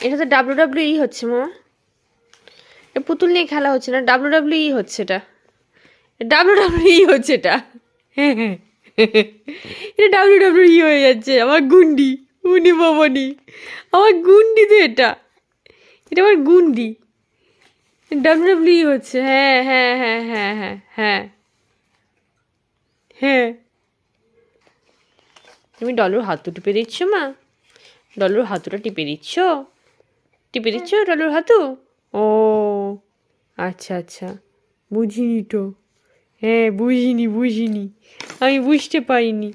এটা তো WWE হচ্ছে মামা। এটা পুতুল নিয়ে খেলা হচ্ছে না, WWE হচ্ছে এটা। WWE হচ্ছে এটা। হ্যাঁ হ্যাঁ এটা WWE হয়ে যাচ্ছে। আমার গুন্ডি, উনি বাবানি, আমার গুন্ডি তো এটা। এটা আমার গুন্ডি। WWE হচ্ছে। হ্যাঁ হ্যাঁ হ্যাঁ হ্যাঁ হ্যাঁ হ্যাঁ হ্যাঁ। তুমি ডলুর হাতু টিপে দিচ্ছ মা? ডলুর হাতুটা টিপে দিচ্ছ? টিপে দিচ্ছ ডলুর হাতু? ও আচ্ছা আচ্ছা, বুঝিনি তো। হ্যাঁ বুঝিনি, আমি বুঝতে পারিনি।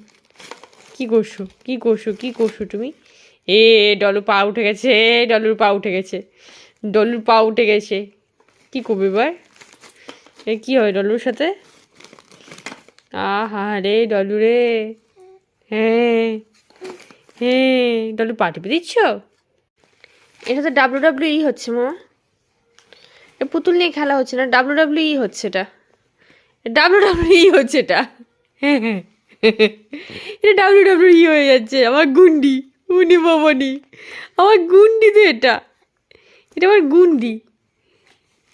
কি করছো কি করছো কি করছো তুমি? ডলু পা উঠে গেছে, ডলুর পা উঠে গেছে, ডলুর পা উঠে গেছে। কি করবে এবার? কি হয় ডলুর সাথে? আহা রে ডলু রে। হ্যাঁ হ্যাঁ, ডলু পা টিপে দিচ্ছ? এটা তো WWE হচ্ছে মামা। এটা পুতুল নিয়ে খেলা হচ্ছে না, WWE হচ্ছে এটা। WWE হচ্ছে এটা। হ্যাঁ হ্যাঁ এটা WWE হয়ে যাচ্ছে। আমার গুন্ডি, উনি বাবানি, আমার গুন্ডি তো এটা। এটা আমার গুন্ডি।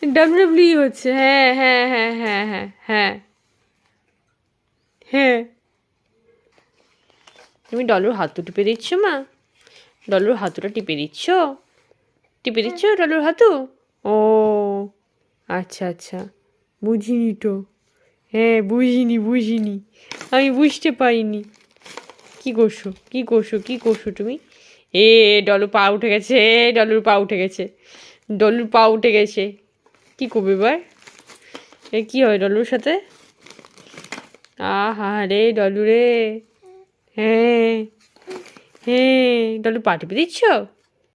WWE হচ্ছে। হ্যাঁ হ্যাঁ হ্যাঁ হ্যাঁ হ্যাঁ হ্যাঁ হ্যাঁ। তুমি ডলুর হাতু টিপে দিচ্ছ মা? ডলুর হাতুটা টিপে দিচ্ছ? টিপে দিচ্ছ ডলুর হাতু? ও আচ্ছা আচ্ছা, বুঝিনি তো। হ্যাঁ বুঝিনি, আমি বুঝতে পারিনি। কি করছো কি করছো কি করছো তুমি? ডলু পা উঠে গেছে, ডলুর পা উঠে গেছে, ডলুর পা উঠে গেছে। কি করবে এবার? কি হয় ডলুর সাথে? আহা রে ডলু রে। হ্যাঁ হ্যাঁ, ডলু পা টিপে দিচ্ছ?